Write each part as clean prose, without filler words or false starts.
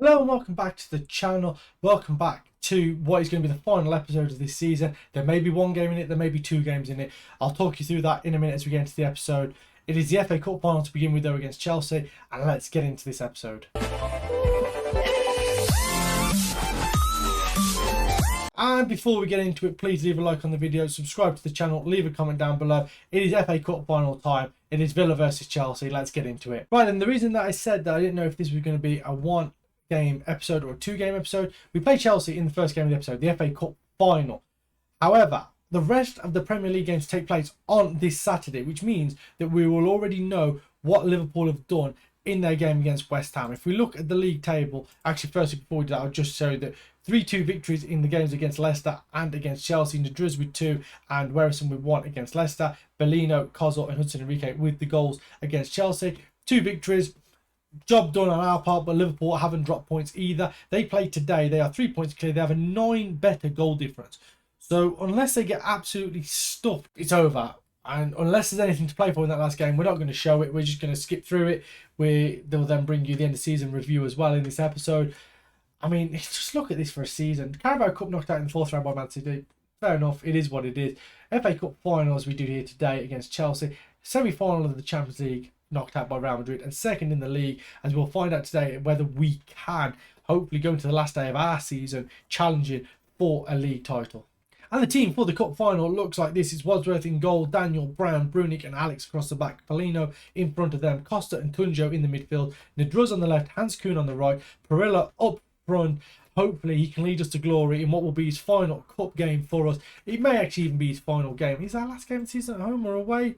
Hello and welcome back to the channel. Welcome back to what is going to be the final episode of this season. There may be one game in it, there may be two games in it. I'll talk you through that in a minute as we get into the episode. It is the FA Cup final to begin with though against Chelsea, and let's get into this episode. And before we get into it, please leave a like on the video, subscribe to the channel, leave a comment down below. It is FA Cup final time. It is Villa versus Chelsea. Let's get into it. Right, and the reason that I said that I didn't know if this was going to be a one-game episode or a two-game episode, we played Chelsea in the first game of the episode, the FA Cup final. However, the rest of the Premier League games take place on this Saturday, which means that we will already know what Liverpool have done in their game against West Ham. If we look at the league table, actually firstly before we do that, I'll just show you that 3-2 victories in the games against Leicester and against Chelsea. Nadriz with 2 and Werison with 1 against Leicester. Bellino, Kozol and Hudson Enrique with the goals against Chelsea. 2 victories. Job done on our part, but Liverpool haven't dropped points either. They played today. They are 3 points clear. They have a 9 better goal difference. So unless they get absolutely stuffed, it's over. And unless there's anything to play for in that last game, we're not going to show it. We're just going to skip through it. They'll then bring you the end of season review as well in this episode. I mean, just look at this for a season. Carabao Cup knocked out in the 4th round by Man City. Fair enough. It is what it is. FA Cup final as we do here today against Chelsea. Semi-final of the Champions League knocked out by Real Madrid. And second in the league, as we'll find out today, whether we can hopefully go into the last day of our season challenging for a league title. And the team for the cup final looks like this. It's Wadsworth in goal, Daniel, Brown, Brunic and Alex across the back. Polino in front of them, Costa and Tunjo in the midfield. Nadruz on the left, Hans Kuhn on the right. Perilla up front. Hopefully he can lead us to glory in what will be his final cup game for us. It may actually even be his final game. Is our last game of the season at home or away?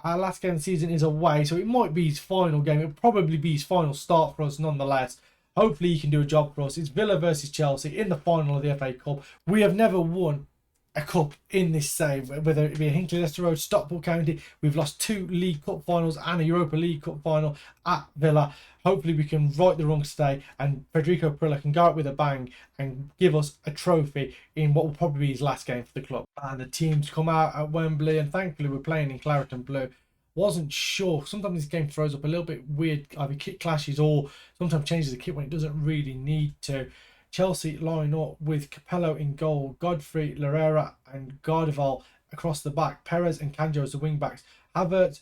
Our last game of the season is away, so it might be his final game. It'll probably be his final start for us nonetheless. Hopefully he can do a job for us. It's Villa versus Chelsea in the final of the FA Cup. We have never won a cup in this save, whether it be a Hinkley, Leicester Road, Stockport County. We've lost 2 League Cup finals and a Europa League Cup final at Villa. Hopefully we can right the wrongs today and Federico Perilla can go out with a bang and give us a trophy in what will probably be his last game for the club. And the teams come out at Wembley, and thankfully we're playing in claret and blue. Wasn't sure. Sometimes this game throws up a little bit weird, either kit clashes or sometimes changes the kit when it doesn't really need to. Chelsea line up with Capello in goal, Godfrey, Larrera and Gardival across the back, Perez and Kanjo as the wing backs, Havertz,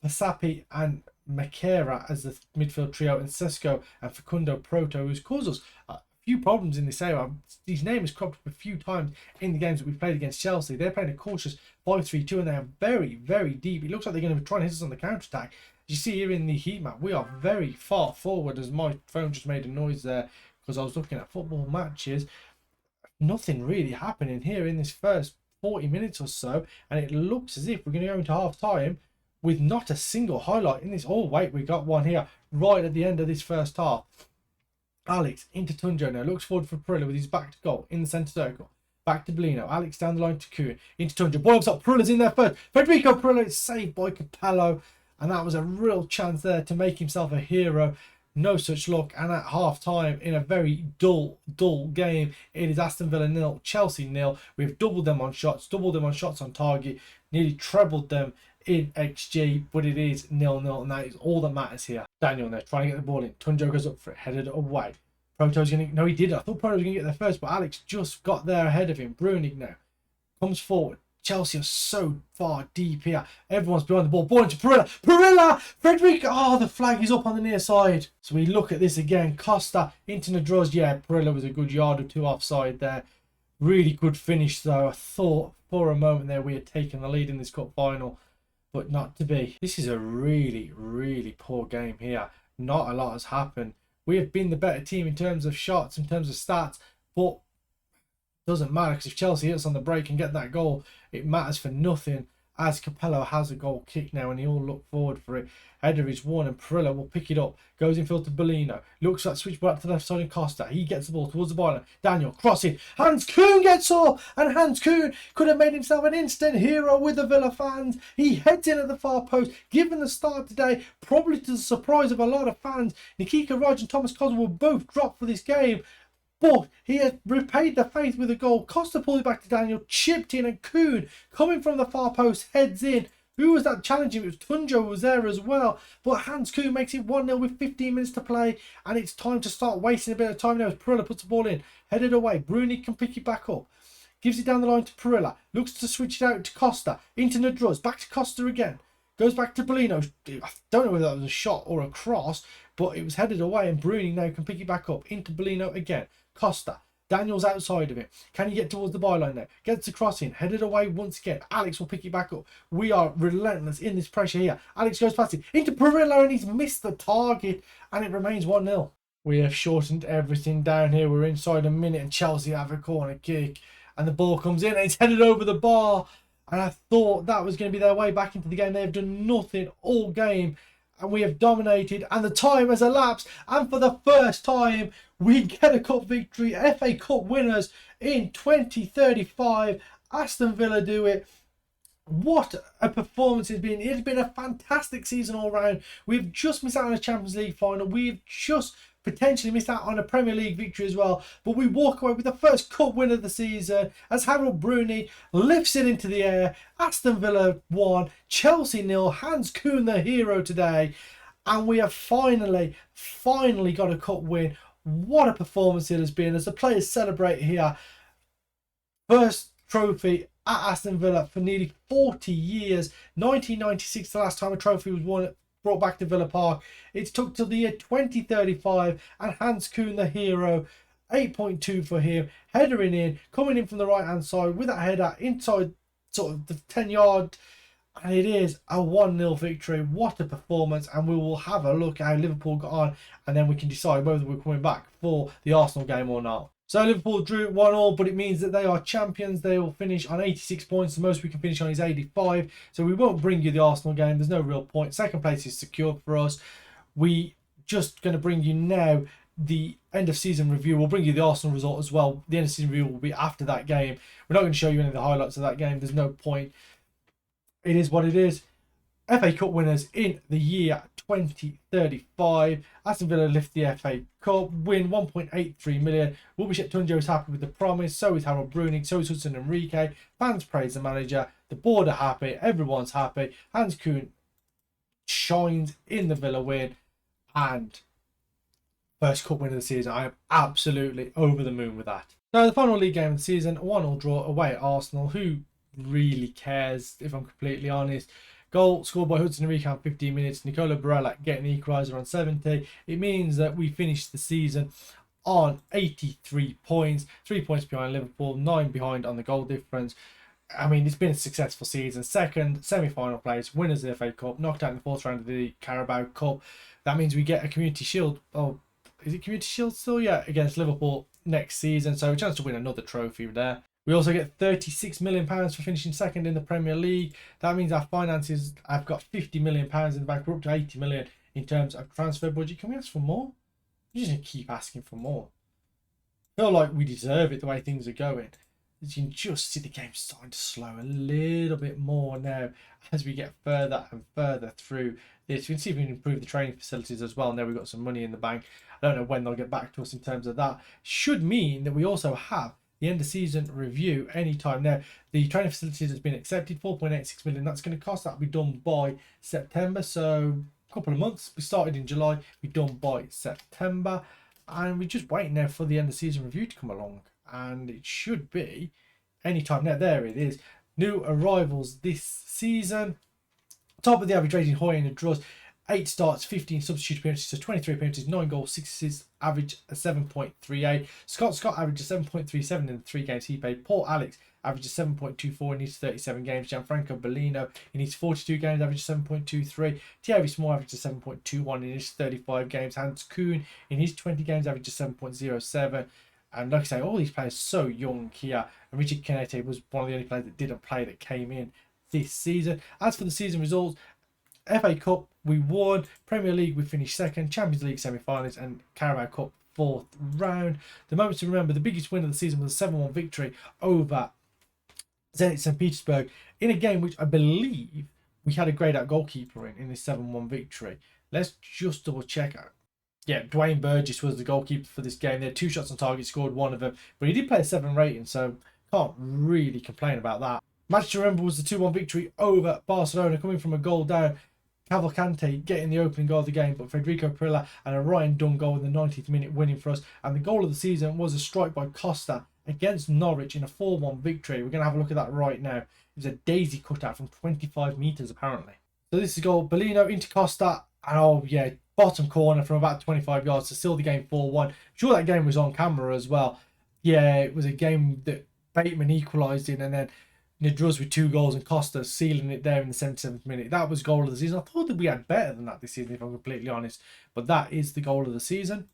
Pasapi and Makera as the midfield trio, and Sesko and Facundo Proto, who's caused us a few problems in this area. His name has cropped up a few times in the games that we've played against Chelsea. They're playing a cautious 5-3-2 and they are very, very deep. It looks like they're going to be trying to hit us on the counter-attack. As you see here in the heat map, we are very far forward, as my phone just made a noise there because I was looking at football matches. Nothing really happening here in this first 40 minutes or so, and it looks as if we're going to go into half-time with not a single highlight in this. Oh, wait, we got one here right at the end of this first half. Alex into Tunjo now, looks forward for Perilla with his back to goal in the centre circle. Back to Bellino, Alex down the line to Kuhn, into Tunjo, ball up, Perilla's in there first. Federico Perilla is saved by Capello, and that was a real chance there to make himself a hero. No such luck, and at half time in a very dull game, it is Aston Villa 0, Chelsea 0. We've doubled them on shots, on target, nearly trebled them in XG, but it is 0-0, and that is all that matters here. Daniel now trying to get the ball in. Tunjo goes up for it, headed it away. Proto's going to, no he did, I thought Proto was going to get there first, but Alex just got there ahead of him. Brunic now comes forward. Chelsea are so far deep here. Everyone's behind the ball. Ball into Perilla! Federico! Oh, the flag is up on the near side. So we look at this again. Costa into Nadroz. Yeah, Perilla was a good yard or two offside there. Really good finish though. I thought for a moment there we had taken the lead in this cup final, but not to be. This is a really, really poor game here. Not a lot has happened. We have been the better team in terms of shots, in terms of stats, but doesn't matter because if Chelsea hits on the break and get that goal, it matters for nothing, as Capello has a goal kick now and he all look forward for it. Header is won and Perilla will pick it up. Goes infield to Bellino. Looks like switch back to the left side and Costa. He gets the ball towards the byline. Daniel crossing. Hans Kuhn gets up, and Hans Kuhn could have made himself an instant hero with the Villa fans. He heads in at the far post. Given the start today, probably to the surprise of a lot of fans, Nikita Raj and Thomas Kozol will both drop for this game. But he has repaid the faith with a goal. Costa pulled it back to Daniel, chipped in, and Kuhn, coming from the far post, heads in. Who was that challenging? It was Tunjo was there as well. But Hans Kuhn makes it 1-0 with 15 minutes to play. And it's time to start wasting a bit of time now as Perilla puts the ball in. Headed away. Bruni can pick it back up. Gives it down the line to Perilla. Looks to switch it out to Costa. Into Nadruz. Back to Costa again. Goes back to Bellino. I don't know whether that was a shot or a cross, but it was headed away, and Bruni now can pick it back up. Into Bellino again. Costa. Daniel's outside of it. Can he get towards the byline now? Gets the cross in. Headed away once again. Alex will pick it back up. We are relentless in this pressure here. Alex goes past it. Into Perilla, and he's missed the target, and it remains 1-0. We have shortened everything down here. We're inside a minute, and Chelsea have a corner kick. And the ball comes in, and it's headed over the bar. And I thought that was going to be their way back into the game. They have done nothing all game. And we have dominated. And the time has elapsed. And for the first time, we get a cup victory. FA Cup winners in 2035. Aston Villa do it. What a performance it's been. It's been a fantastic season all round. We've just missed out on a Champions League final. We've just potentially missed out on a Premier League victory as well, but we walk away with the first cup win of the season as Harold Bruni lifts it into the air. Aston Villa 1, Chelsea 0, Hans Kuhn the hero today, and we have finally got a cup win. What a performance it has been as the players celebrate here. First trophy at Aston Villa for nearly 40 years. 1996 the last time a trophy was won, brought back to Villa Park. It's took till the year 2035, and Hans Kuhn the hero, 8.2 for him, headering in, coming in from the right hand side with that header inside sort of the 10-yard, and it is a 1-0 victory. What a performance, and we will have a look at how Liverpool got on, and then we can decide whether we're coming back for the Arsenal game or not. So Liverpool drew 1-1, but it means that they are champions. They will finish on 86 points. The most we can finish on is 85. So we won't bring you the Arsenal game. There's no real point. Second place is secured for us. We just going to bring you now the end of season review. We'll bring you the Arsenal result as well. The end of season review will be after that game. We're not going to show you any of the highlights of that game. There's no point. It is what it is. FA Cup winners in the year 2035. Aston Villa lift the FA Cup, win 1.83 million. Wilbishek Tunjo is happy with the promise, so is Harold Bruning, so is Hudson Enrique. Fans praise the manager, the board are happy, everyone's happy. Hans Kuhn shines in the Villa win, and first cup win of the season. I am absolutely over the moon with that. So the final league game of the season, a 1-1 draw away at Arsenal. Who really cares, if I'm completely honest? Goal scored by Hudson Enrique on 15 minutes. Nicola Barella getting the equaliser on 70. It means that we finished the season on 83 points. 3 points behind Liverpool, 9 behind on the goal difference. I mean, it's been a successful season. Second semi-final place, winners of the FA Cup, knocked out in the fourth round of the Carabao Cup. That means we get a Community Shield. Oh, is it Community Shield still? Yeah, against Liverpool next season. So a chance to win another trophy there. We also get £36 million for finishing second in the Premier League. That means our finances, I've got £50 million in the bank. We're up to 80 million in terms of transfer budget. Can we ask for more? We're just going to keep asking for more. I feel like we deserve it the way things are going. As you can just see the game starting to slow a little bit more now as we get further and further through this. We can see if we can improve the training facilities as well. Now we've got some money in the bank. I don't know when they'll get back to us in terms of that. Should mean that we also have the end of season review anytime now. The training facilities has been accepted, 4.86 million. That's going to cost. That'll be done by September. So a couple of months. We started in July. We're done by September, and we're just waiting now for the end of season review to come along. And it should be anytime now. There it is. New arrivals this season. Top of the average rating, Hoy and Droz. 8 starts, 15 substitute appearances, so 23 appearances, 9 goals, 6 assists, average a 7.38. Scott averages 7.37 in the 3 games he played. Paul Alex averages 7.24 in his 37 games. Gianfranco Bellino in his 42 games averages 7.23. Thierry Small averages 7.21 in his 35 games. Hans Kuhn in his 20 games averages 7.07. And like I say, all these players so young here. And Richard Kenete was one of the only players that didn't play that came in this season. As for the season results, FA Cup we won, Premier League we finished second, Champions League semi-finals, and Carabao Cup 4th round. The moments to remember, the biggest win of the season was a 7-1 victory over Zenit St. Petersburg in a game which I believe we had a greyed out goalkeeper in this 7-1 victory. Let's just double check out. Yeah, Dwayne Burgess was the goalkeeper for this game. They had 2 shots on target, scored 1 of them, but he did play a 7 rating, so can't really complain about that. Match to remember was the 2-1 victory over Barcelona, coming from a goal down. Cavalcante getting the opening goal of the game, but Federico Perilla and a Ryan Dunn goal in the 90th minute winning for us. And the goal of the season was a strike by Costa against Norwich in a 4-1 victory. We're going to have a look at that right now. It was a daisy cutout from 25 metres apparently. So this is goal, Bellino into Costa, and oh yeah, bottom corner from about 25 yards to seal the game 4-1. I'm sure that game was on camera as well. Yeah, it was a game that Bateman equalised in, and then Nedruz with 2 goals and Costa sealing it there in the 77th minute. That was goal of the season. I thought that we had better than that this season, if I'm completely honest. But that is the goal of the season.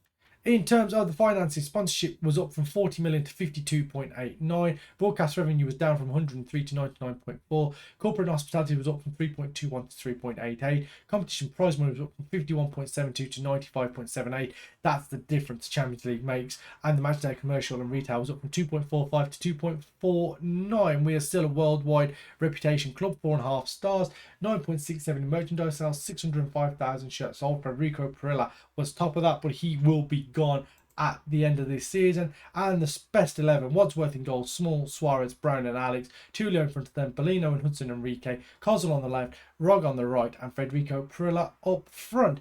In terms of the finances, sponsorship was up from 40 million to 52.89. Broadcast revenue was down from 103 to 99.4. Corporate and hospitality was up from 3.21 to 3.88. Competition prize money was up from 51.72 to 95.78. That's the difference Champions League makes. And the matchday commercial and retail was up from 2.45 to 2.49. We are still a worldwide reputation club, 4.5 stars, 9.67 in merchandise sales, 605,000 shirts sold. Federico Perilla was top of that, but he will be gone at the end of this season. And the best 11, Wadsworth in goal, Small, Suarez, Brown and Alex, Tulio in front of them, Bellino and Hudson Enrique, Kozul on the left, Rog on the right, and Federico Perilla up front.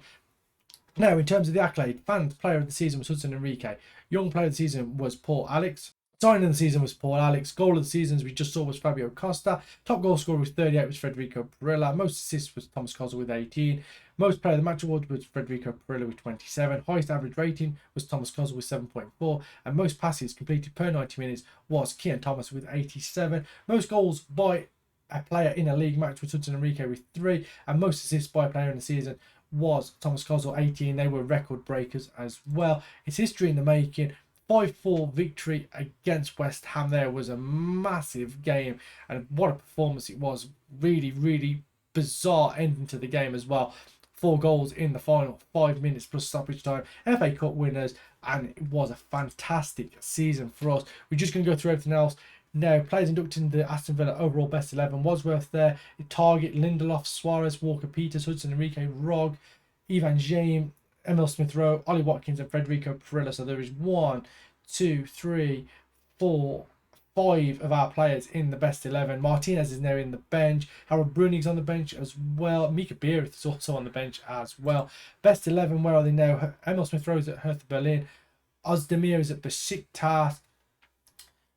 Now, in terms of the accolade, fans player of the season was Hudson Enrique, young player of the season was Paul Alex, signing of the season was Paul Alex, goal of the season, as we just saw, was Fabio Costa, top goal scorer with 38 was Federico Perilla, most assists was Thomas Kozul with 18, most player of the match award was Federico Perilla with 27, highest average rating was Thomas Kozul with 7.4, and most passes completed per 90 minutes was Kian Thomas with 87, most goals by a player in a league match was Hudson Enrique with 3, and most assists by a player in the season was Thomas Kozul 18. They were record breakers as well. It's history in the making. 5-4 victory against West Ham there was a massive game, and what a performance it was. Really, really bizarre ending to the game as well. 4 goals in the final 5 minutes plus stoppage time. FA Cup winners, and it was a fantastic season for us. We're just going to go through everything else. Now, players inducted in the Aston Villa overall best 11. Wadsworth there, Target, Lindelof, Suarez, Walker Peters, Hudson Enrique, Rog, Ivan James, Emil Smith Rowe, Ollie Watkins and Federico Perilla. So there is 1, 2, 3, 4, 5 of our players in the best 11. Martinez is now in the bench. Harold Brunig's on the bench as well. Mika Beerith is also on the bench as well. Best 11, where are they now? Emil Smith Rowe is at Hertha Berlin. Ozdemir is at Besiktas.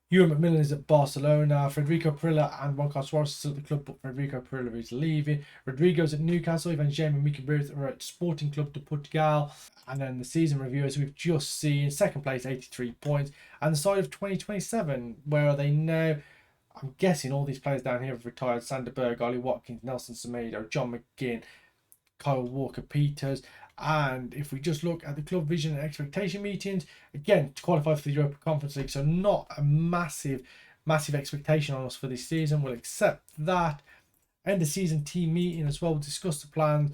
Ewan McMillan is at Barcelona. Federico Perilla and Juan Carlos Suarez is still at the club, but Federico Perilla is leaving. Rodrigo's at Newcastle. Ivan James and Mika Beerith are at Sporting Club de Portugal. And then the season review, as we've just seen, second place, 83 points. And the side of 2027, where are they now? I'm guessing all these players down here have retired. Sander Berg, Ollie Watkins, Nelson Semedo, John McGinn, Kyle Walker-Peters. And if we just look at the club vision and expectation meetings, again, to qualify for the Europa Conference League, so not a massive expectation on us for this season. We'll accept that. End of season team meeting as well. We'll discuss the plans.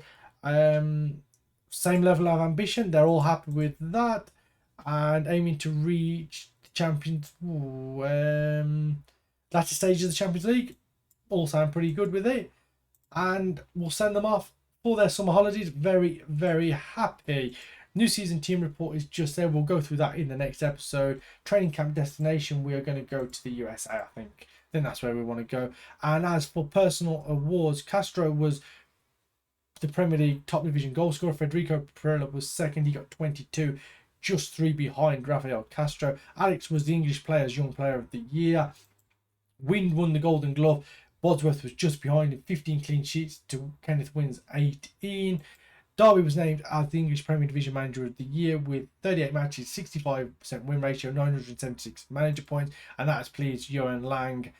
Same level of ambition. They're all happy with that. And aiming to reach the Champions... latter stage of the Champions League. All sound pretty good with it. And we'll send them off for their summer holidays. Very, very happy. New season team report is just there. We'll go through that in the next episode. Training camp destination, we are going to go to the USA, I think. That's where we want to go. And as for personal awards, Castro was the Premier League top division goal scorer. Federico Perilla was second. He got 22, just 3 behind Rafael Castro. Alex was the English Players' Young Player of the Year. Wind won the Golden Glove. Wadsworth was just behind him, 15 clean sheets to Kenneth Wynn's 18. Derby was named as the English Premier Division Manager of the Year with 38 matches, 65% win ratio, 976 manager points, and that has pleased Johan Lang.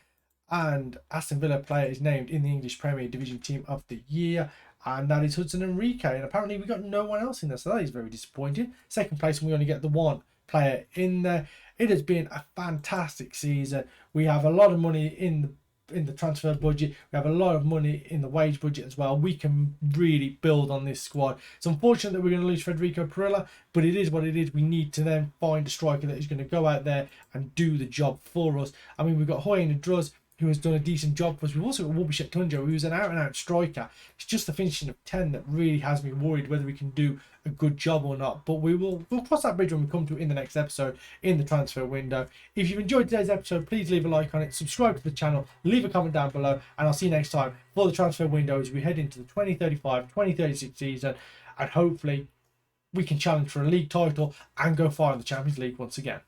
And Aston Villa player is named in the English Premier Division Team of the Year, and that is Hudson Enrique. And apparently we got no one else in there, so that is very disappointing. Second place, and we only get the one player in there. It has been a fantastic season. We have a lot of money in the transfer budget. We have a lot of money in the wage budget as well. We can really build on this squad. It's unfortunate that we're going to lose Federico Perilla, but it is what it is. We need to then find a striker that is going to go out there and do the job for us. I mean, we've got Hoy and Druz, who has done a decent job for us. We've also got Wubishet Tunjo, who's an out-and-out striker. It's just the finishing of 10 that really has me worried whether we can do a good job or not. But we'll cross that bridge when we come to it in the next episode in the transfer window. If you've enjoyed today's episode, please leave a like on it, subscribe to the channel, leave a comment down below, and I'll see you next time for the transfer window as we head into the 2035-2036 season, and hopefully we can challenge for a league title and go far in the Champions League once again.